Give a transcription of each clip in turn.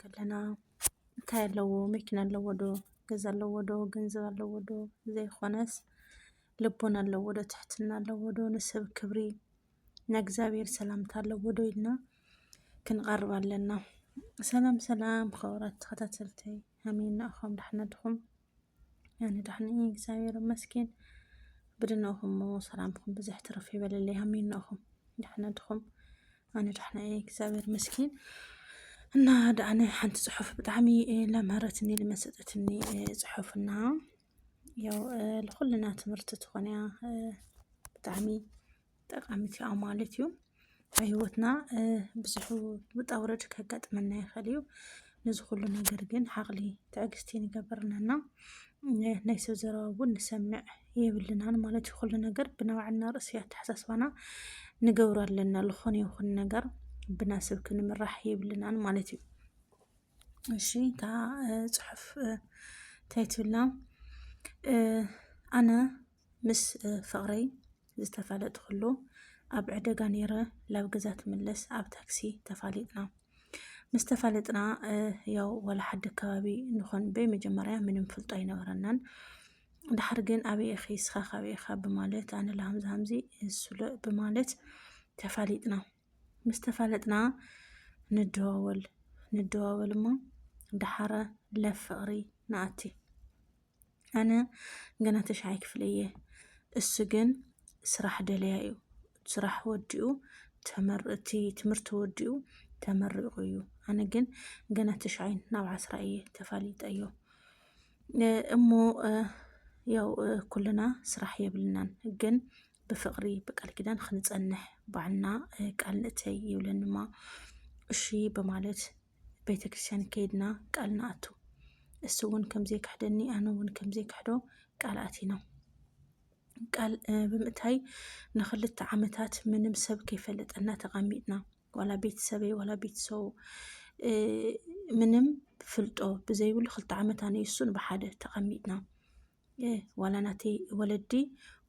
ከለና እንታይ ኣለዎ መኪና ኣለዎ ዶ ገዛ ኣለዎ ዶ ገንዘብ ኣለዎ ዶ ዘይኮነስ ልቦና ኣለዎ ዶ ትሕትና ኣለዎ ዶ ንሰብ ክብሪ ንእግዚአብሔር ሰላምታ ኣለዎ ዶ ኢልና ክንቀርብ ኣለና። ሰላም ሰላም ክቡራት ተኸታተልተይ ከመይ ኢኹም ደህና ዲኹም? ኣነ ደህና እየ እግዚአብሔር ይመስገን። ብድንኹም ሰላምኩም ብዙሕ ትረፍ ይበለለይ። ከመይ ኢኹም ደህና ዲኹም? ኣነ ደህና እየ እግዚአብሔር ይመስገን። እና ደኣነ ሓንቲ ፅሑፍ ብጣዕሚ ለምህረትኒ ልመሰጠትኒ ፅሑፍና ያው ለኩልና ትምህርቲ ትኾን እያ ብጣዕሚ ጠቃሚት እያ ማለት እዩ። ኣብ ሂወትና ብዙሕ ውጣ ውረድ ከጋጥመና ይኽእል እዩ። ነዚ ኩሉ ነገር ግን ዓቕሊ ትዕግስቲ ንገብርናና ናይ ሰብ ዘረባ እውን ንሰምዕ የብልናን ማለት እዩ። ኩሉ ነገር ብናባዕልና ርእሲ ኣተሓሳስባና ንገብሮ ኣለና። ዝኾነ ይኹን ነገር ብና ሰብ ክንምራሕ የብልናን ማለት እዩ። እሺ እታ ፅሑፍ እንታይ ትብላ? ኣነ ምስ ፍቅረይ ዝተፋለጥኩሉ ኣብ ዕደጋ ነይረ ናብ ገዛ ትምለስ ኣብ ታክሲ ተፋሊጥና። ምስ ተፋለጥና ያው ወላ ሓዲ ከባቢ ንኾን በመጀመርያ ምንም ፍልጦ ኣይነበረናን። ድሓር ግን ኣበይ ኢኺ ንስኻ ካበይ ኢኻ ብማለት ኣነ ለሃምዚ ሃምዚ እሱለ ብማለት ተፋሊጥና። ምስ ተፋለጥና ንደዋወል እሞ ድሓረ ላብ ፍቅሪ ንኣቲ። ኣነ ገና 9ይ ክፍሊ እየ። እሱ ግን ስራሕ ደለያ እዩ። ስራሕ ወዲኡ እቲ ትምህርቲ ወዲኡ ተመሪቁ እዩ። ኣነ ግን ገና 9ይ ናብ 10 እየ ተፋሊጠዮ እሞ ያው ኩልና ስራሕ የብልናን ግን ብፍቅሪ ብቃል ኪዳን ክንፀንሕ ባዕልና ቃል ንእተይ ይብለንማ። እሺ በማለት ቤተክርስትያን ከይድና ቃል ንኣቱ። እሱ እውን ከምዘይ ክሕደኒ ኣነ እውን ከምዘይ ክሕዶ ቃል ኣቲና። ቃል ብምእታይ ንክልተ ዓመታት ምንም ሰብ ከይፈለጠና ተቐሚጥና። ዋላ ቤተሰበይ ዋላ ቤተሰቡ ምንም ፍልጦ ብዘይብሉ 2 ዓመት ኣነ እሱን ብሓደ ተቐሚጥና። ዋላ ናተይ ወለዲ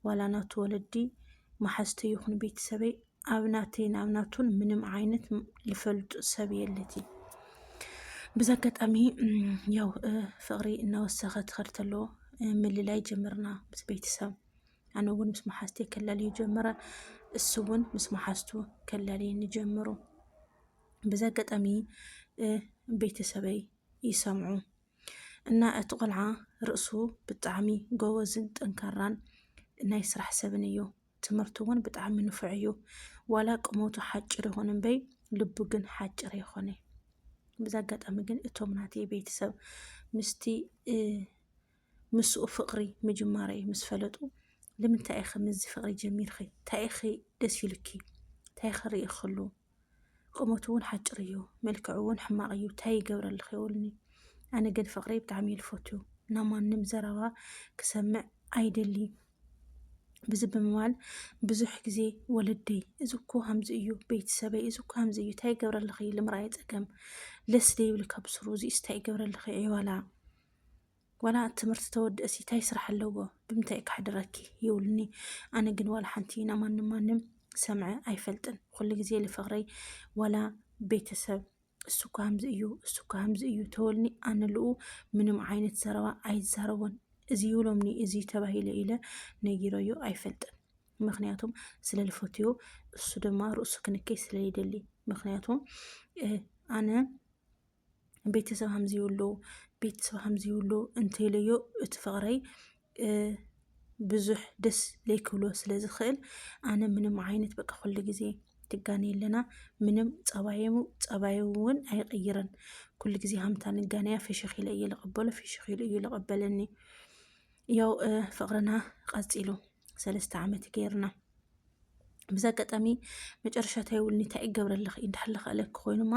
ዋላ ናቱ ወለዲ ማሓዝተ ይኹን ቤተሰበይ ኣብ ናተይ ናብ ናቱን ምንም ዓይነት ልፈልጡ ሰብ የለቲ። ብዛ ኣጋጣሚ ያው ፍቅሪ እናወሰኸ ትኸድ ተሎ ምልላይ ጀመርና ምስ ቤተሰብ። ኣነ እውን ምስ ማሓዝተይ ከላልዩ ጀመረ፣ እሱ እውን ምስ ማሓዝቱ ከላልየኒ ጀመሩ። ብዛ ኣጋጣሚ ቤተሰበይ ይሰምዑ እና እቲ ቆልዓ ርእሱ ብጣዕሚ ጎበዝን ጠንካራን ናይ ስራሕ ሰብን እዩ። ትምህርቱ እውን ብጣዕሚ ንፉዕ እዩ። ዋላ ቁመቱ ሓጭር ይኹን እምበይ ልቡ ግን ሓጭር ይኾነ። ብዛ ኣጋጣሚ ግን እቶም ናተይ ቤተሰብ ምስኡ ፍቅሪ ምጅማረይ ምስ ፈለጡ ንምንታይ ኢኺ ምዚ ፍቅሪ ጀሚርኺ? እንታይ ኢኺ ደስ ይብልኪ? እንታይ ክሪኢ ከሉ? ቁመቱ እውን ሓጭር እዩ፣ መልክዑ እውን ሕማቕ እዩ፣ እንታይ ይገብረልኺ ይብሉኒ። ኣነ ግን ፍቅሪ ብጣዕሚ እየ ዝፈትዮ ናብ ማንም ዘረባ ክሰምዕ ኣይደሊ። ብዚ ብምባል ብዙሕ ግዜ ወለደይ እዚ እኮ ከምዚ እዩ፣ ቤተሰበይ እዚ እኮ ከምዚ እዩ፣ እንታይ ይገብረልኺ? ልምራይ ፀገም ለስ ደይብልካ ብስሩ እዚ እንታይ ይገብረልኺ? ዕዋላ ዋላ ትምህርቲ ተወድእሲ እንታይ ስራሕ ኣለዎ? ብምንታይ ክሕድረኪ ይብሉኒ። ኣነ ግን ዋላ ሓንቲ ናብ ማንም ሰምዐ ኣይፈልጥን። ኩሉ ግዜ ልፍቅረይ ዋላ ቤተሰብ እሱ እኮ ከምዚ እዩ እሱ እኮ ከምዚ እዩ ተወልኒ። ኣነ ልኡ ምንም ዓይነት ዘረባ ኣይዛረቦን። እዚ ይብሎምኒ እዚ ተባሂለ ኢለ ነጊረዮ ኣይፈልጥን። ምክንያቱም ስለልፈትዮ እሱ ድማ ርእሱ ክንከይ ስለይደሊ። ምክንያቱም ኣነ ቤተሰብ ከምዚ ይብሉ ቤተሰብ ከምዚ ይብሉ እንተይለዮ እቲ ፍቅረይ ብዙሕ ደስ ዘይክብሎ ስለዝኽእል ኣነ ምንም ዓይነት በቃ ኩሉ ግዜ ትጋነ የለና ምንም ፀባዩ እውን ኣይቅይርን። ኩሉ ግዜ ሃምታ ንጋነያ ፍሽኽ ኢለ እየ ዝቕበሎ፣ ፍሽኽ ኢሉ እዩ ዝቕበለኒ። ያው ፍቅርና ቀፂሉ 3 ዓመት ገይርና። ብዛ ኣጋጣሚ መጨረሻ እንታይ ይብሉኒ? እንታይ ይገብረልኺ? እንድሕር ዝኸኣለኪ ኮይኑማ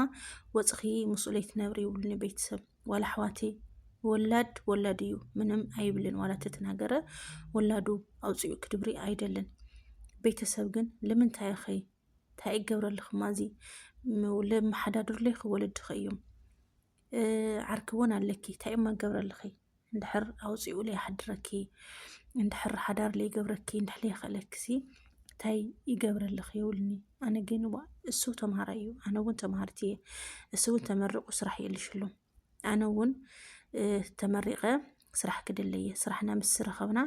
ወፅኺ ምስኡ ለይትነብሪ ይብሉኒ ቤተሰብ። ዋላ ኣሕዋተይ ወላድ እዩ ምንም ኣይብልን። ዋላ ተተናገረ ወላዱ ኣውፅኡ ክድብሪ ኣይደልን። ቤተሰብ ግን ንምንታይ ኸ እንታይ ይገብረልኺ? ማዚ ለመሓዳድርለይ ወለድኺ እዮም ዓርኪ እውን ኣለኪ እንታይ እማ ገብረልኺ? እንድሕር ኣውፅኡ ለይሓድረኪ እንድሕር ሓዳር ለይገብረኪ እንድሕር ለይኸለክሲ እንታይ ይገብረልኽ የብልኒ ኣነ ግን እሱ ተምሃራ እዩ ኣነ እውን ተምሃርቲ እየ እሱ እውን ተመሪቑ ስራሕ የልሽሉ ኣነ እውን ተመሪቐ ስራሕ ክደለየ ስራሕና ምስ ረኸብና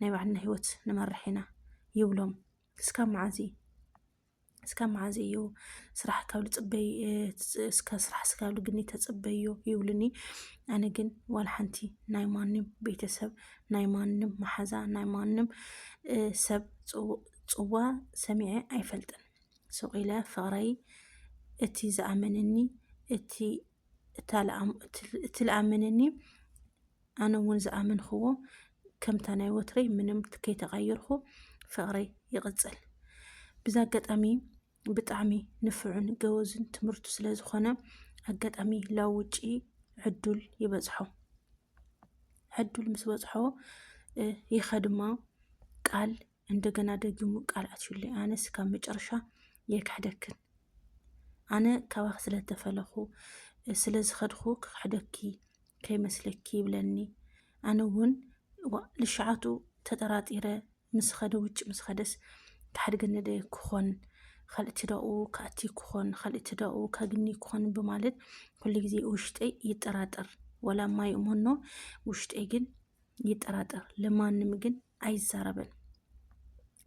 ናይ ባዕልና ሂወት ንመርሕ ኢና ይብሎም እስካብ መዓዝ እዩ ስራሕ ካብ ልፅበይ ስራሕ ስካብ ልግኒ ተፅበዮ ይብልኒ ኣነ ግን ዋላ ሓንቲ ናይ ማንም ቤተሰብ ናይ ማንም ማሓዛ ናይ ማንም ሰብ ፅዋ ሰሚዐ ኣይፈልጥን ስቂለ ፍቅረይ እቲ ዝኣመነኒ እቲ ዝኣመነኒ ኣነ እውን ዝኣመንኽዎ ከምታ ናይ ወትረይ ምንም ከይተቀየርኩ ፍቅረይ ይቕፅል ብዛ ኣጋጣሚ ብጣዕሚ ንፍዑን ገወዝን ትምህርቱ ስለ ዝኾነ ኣጋጣሚ ላብ ውጪ ዕዱል ይበፅሖ ዕዱል ምስ በፅሖ ይኸድማ ቃል እንደገና ደጊሙ ቃል ኣትዩለይ ኣነስ ካብ መጨረሻ የክሕደክን ኣነ ካባኽ ስለተፈለኹ ስለዝኸድኹ ክሕደኪ ከይመስለኪ ይብለኒ ኣነ እውን ልሽዓቱ ተጠራጢረ ምስ ኸደ ውጭ ምስ ኸደስ ክሓድገኒ ደ ክኾን ካልእ ትዳኡ ካእቲ ክኾን ካልእ ትዳኡ ካግኒ ክኾን በማለት ኩሉ ግዜ ውሽጠይ ይጠራጠር ወላ ማይ እሞኖ ውሽጠይ ግን ይጠራጠር ለማንም ግን ኣይዛረበን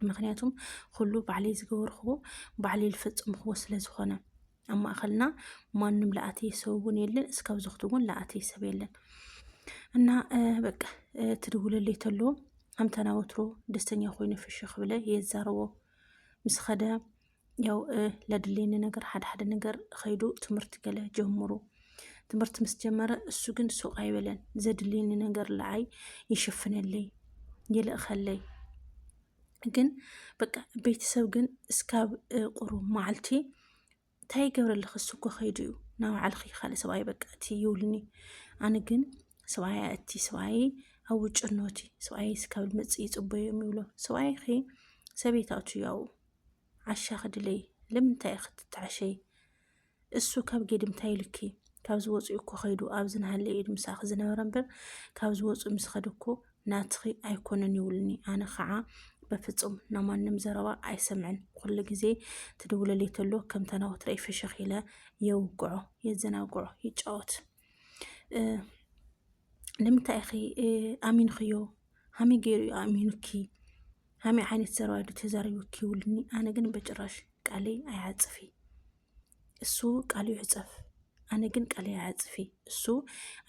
ምክንያቱም ኩሉ ባዕለይ ዝገበርኽዎ ባዕለይ ዝፈፀምኽዎ ስለ ዝኾነ ኣብ ማእኸልና ማንም ለኣተየ ሰብ እውን የለን እስካብ ዝኽቱ እውን ለኣተየ ሰብ የለን እና በቃ ትድውለለይ ተሎ ከምታ ናወትሮ ደስተኛ ኮይኑ ፍሽኽ ብለ የዛረቦ ምስ ኸደ ያው ለድልየኒ ነገር ሓደ ነገር ኸይዱ ትምህርቲ ገለ ጀምሩ ትምህርቲ ምስ ጀመረ እሱ ግን ሱቕ ኣይበለን ዘድልየኒ ነገር ለዓይ ይሽፍነለይ ይልእኸለይ ግን በቃ ቤተሰብ ግን እስካብ ቁሩብ መዓልቲ እንታይ ይገብረልኽ እሱ እኮ ኸይዱ እዩ ናብ ባዕልኺ ካልእ ሰብኣይ በቃ እቲ ይብልኒ ኣነ ግን ሰብኣይ እቲ ሰብኣይ ኣብ ውጭ ኖቲ ሰብኣይ እስካብ ልመፅእ ይፅበዮ ይብሎ ሰብኣይ ኸ ሰበይታቱ ያው ዓሻ ክድለይ ለምንታይ ክትትዓሸይ እሱ ካብ ጌድምታይ ልኪ ካብ ዝወፅኡ እኮ ኸይዱ ኣብ ዝናሃለ ኢድ ምሳኺ ዝነበረ እምበር ካብ ዝወፅኡ ምስ ኸደ እኮ ናትኺ ኣይኮነን ይብልኒ ኣነ ከዓ በፍፁም ናማንም ዘረባ ኣይሰምዕን ኩሉ ግዜ ትድውለለይ ተሎ ከምታ ናወትረይ ፍሽኽ ኢለ የውግዖ የዘናግዖ ይጫወት ንምንታይ እኺ ኣሚንኽዮ ሃመይ ገይሩ እዩ ኣሚኑኪ ሃመይ ዓይነት ዘረባ ዱ ተዛሪቡኪ ይብልኒ ኣነ ግን በጭራሽ ቃለይ ኣይዓፅፊ እሱ ቃሉ ይዕፀፍ ኣነ ግን ቃለይ ኣይዓፅፊ እሱ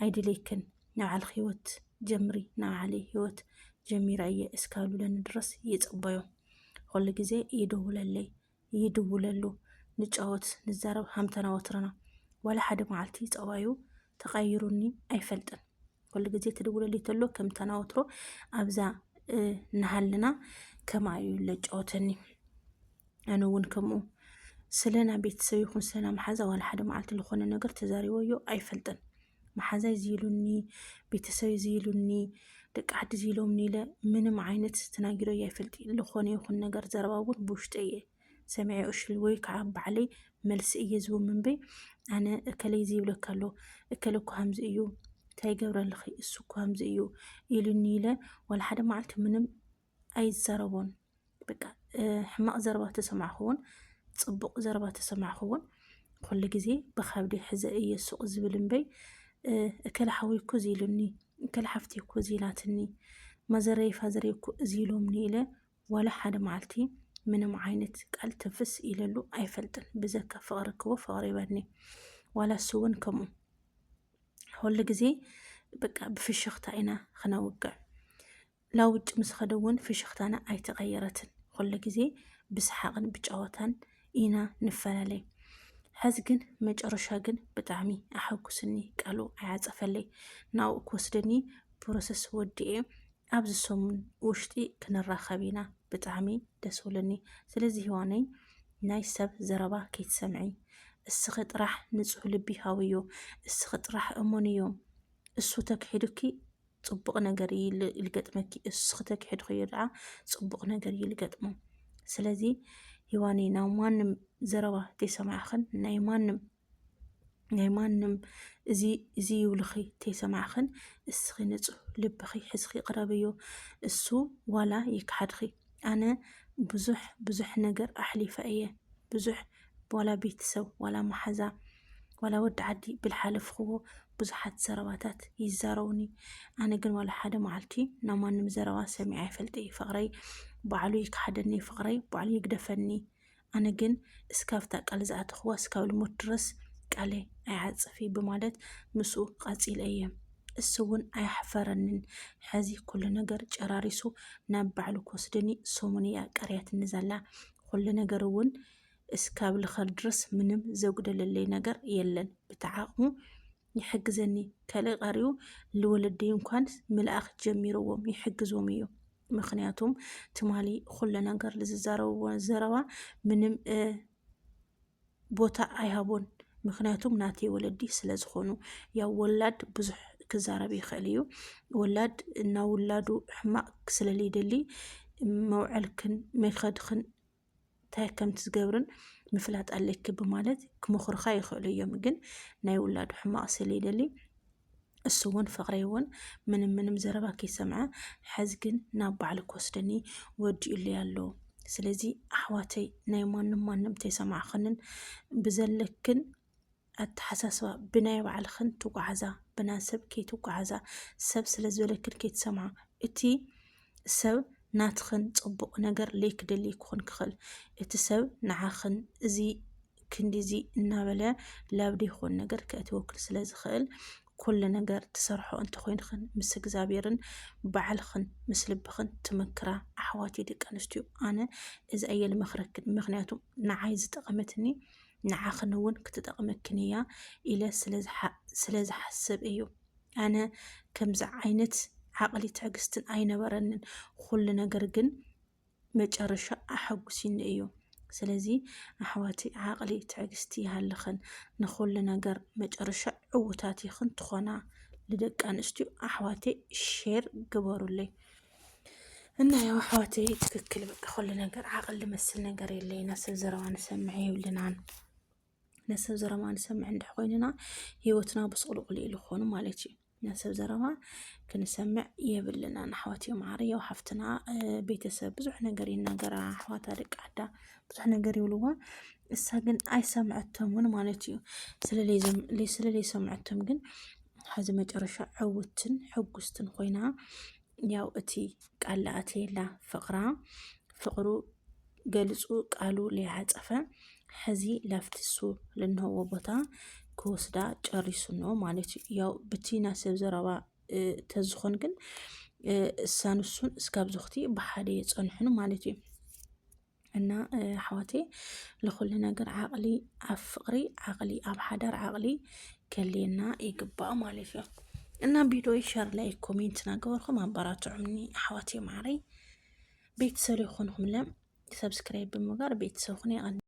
ኣይድለይክን ናብ ባዕልኺ ሂወት ጀምሪ ናብ ባዕለይ ሂወት ጀሚረ እየ እስካብ ልብለኒ ድረስ ይፅበዮ ኩሉ ግዜ ይደውለለይ ይድውለሉ ንጫወት ንዛረብ ሃምተና ወትረና ዋላ ሓደ መዓልቲ ፀባዩ ተቐይሩኒ ኣይፈልጥን ኩሉ ግዜ ትድውለለይ ተሎ ከምታ ናወትሮ ኣብዛ ናሃልና ከማ እዩ ለጫወተኒ ኣነ እውን ከምኡ ስለና ቤተሰብ ይኹን ስለና መሓዛ ዋላ ሓደ መዓልቲ ዝኾነ ነገር ተዛሪበዮ ኣይፈልጥን መሓዛይ ዝይሉኒ ቤተሰብ ዝይሉኒ ደቂ ዓዲ ዝኢሎምኒ ኢለ ምንም ዓይነት ተናጊሮዮ ኣይፈልጥ ዝኾነ ይኹን ነገር ዘረባ እውን ብውሽጢ እየ ሰሚዐ እሽል ወይ ከዓ ባዕለይ መልሲ እየ ዝህብ እምበይ ኣነ እከለይ ዝይብለካ ኣሎ እከለ እኮ ከምዚ እዩ እንታይ ገብረልኺ እሱ እኮ ከምዚ እዩ ኢሉኒ ኢለ ዋላ ሓደ መዓልቲ ምንም ኣይዛረቦን በቃ ሕማቕ ዘረባ ተሰማዕኹውን ፅቡቕ ዘረባ ተሰማዕኹውን ኩሉ ግዜ ብከብዲ ሕዘ እየ ሱቕ ዝብል እምበይ እከለ ሓወይ እኮ ዝኢሉኒ እከለ ሓፍቲ እኮ ዝኢላትኒ ማዘረይ ፋዘረይ እኮ ዝኢሎምኒ ኢለ ዋላ ሓደ መዓልቲ ምንም ዓይነት ቃል ትንፍስ ኢለሉ ኣይፈልጥን ብዘካ ፍቕሪ ክቦ ፍቕሪ ይበኒ ዋላ እሱ እውን ከምኡ ኩሉ ግዜ በቃ ብፍሽኽታ ኢና ክነውግዕ ላብ ውጭ ምስ ኸደ እውን ፍሽኽታና ኣይተቐየረትን ኩሉ ግዜ ብሰሓቕን ብጨወታን ኢና ንፈላለይ ሕዚ ግን መጨረሻ ግን ብጣዕሚ ኣሐጉስኒ ቃሉ ኣይዓፀፈለይ ናብኡ ክወስደኒ ፕሮሰስ ወዲኤ ኣብዚ ሰሙን ውሽጢ ክንራኸብ ኢና ብጣዕሚ ደስ ብለኒ ስለዚ ህዋነይ ናይ ሰብ ዘረባ ከይትሰምዒ እስኺ ጥራሕ ንፁህ ልቢ ሃብዮ እስኺ ጥራሕ እሞንዮ እሱ ተክሒዱኪ ፅቡቕ ነገር ይልገጥመኪ እስኺ ተክሒድኺ ድዓ ፅቡቕ ነገር ይልገጥሞ ስለዚ ህዋነይ ናብ ማንም ዘረባ ተይሰማዕኽን ናይ ማንም እዚ ይብልኺ ተይሰማዕኽን እስኺ ንፁህ ልብኺ ሕዝኺ ቅረብዮ እሱ ዋላ ይክሓድኺ أنا بزح نجر أحلفة إيه بزح ولا بيتسو ولا محزة ولا ود عدي بالحالف خو بزحت زرواتات يزاروني أنا قن ولا حدا معلتي نمان مزروا سمعي فلتي فقري بعلو يكحدني فقري بعلو يقدفني أنا قن اسكافتا قال زعت خو اسكاو المدرس قالي أعصفي بمالت مسو قاتيل أيام السون أيحفرنن حزي كل نجر جراريسو نبعلو كوسدني سومنيا قريات النزلا كل نجرون اسكابل خدرس منم زوجد للي نجر يلن بتعاقمو يحجزني كلا قريو لولدي كان ملأخ جميروهم يحجزوهم يو مخنياتهم تمالي كل نجر لززارو زروا منم بوتا أيهابون مخنياتهم ناتي ولدي سلازخونو يا ولاد بزح كزاربي خليو ولاد إنه ولادو حماق سلالي دلي موعلكن ميخدخن تاكم تزجورن مفلات عليك بمالت كمخر خايخ اليوم جن ناي ولاد حماق سلالي دلي السون فغريون من مزربا كي سمعه حزقن نابع عليك وسدني ودي اللي يالو سلازي أحواتي نايمان تيسمع خنن بزلكن التحسسوا بناي وعلى خن توقعزا بناسب كي توقعزا سب سلازولكن كي تسمع اتي سب ناتخن تصبق نجر ليك دلي كون كخل اتسب نعاخن زي كندي زي النابلة لابدي خون نجر كأتوكل سلاز خل كل نجر تسرحوا أنت خوين خن مسك زابيرن بعلخن مسلب خن تمكرا أحواتي ديك أنستيو أنا إذا أي المخرج مغنياتهم نعايز تقمتني نعاخنون كتتقمكنيا إلى سلاز حسب أيو أنا كمزع عينت عقلي تعقستن أين برنن كل نجرجن مجرشة أحقسين أيو سلازي أحواتي عقلي تعقستي هالخن نخل نجر مجرشة عوتاتي خن تخنا لدك أنستيو أحواتي شير قبروا لي إنه يا أحواتي تككل بخل نجر عقل مثل نجر اللي نسل زروان سمعي ولنان نسب زرما نسمع عند حقيننا هيوتنا بصقلق قليل خون مالتي نسب زرما كنسمع يبلنا نحواتي معرية وحفتنا بيتسب بزحنا قرينا قرا حواتا دك عدا بزحنا قري ولوا الساقن أي سمعتهم ون مالتي سلالي سمعتهم قن حزم جرشا عوتن حقستن خوينا ياو اتي قال اتي لا فقرو قالسو قالوا لي عطفه حزي لافتسو لأنه هو بطا كوسدا جاريسونو مالتي ياو بتينا سبزروا تزخون جن سانوسون اسكاب زختي بحالي يتصنحنو مالتي أنا حواتي لخل نجر عقلي أفقري عقلي أبحدر عقلي كلينا يقبأ مالتي أنا بيدو يشار لايك كومنت ناقوركم عبارات عمني حواتي معري بيت سالي خونهم لم سبسكرايب بمقار بيت سوخني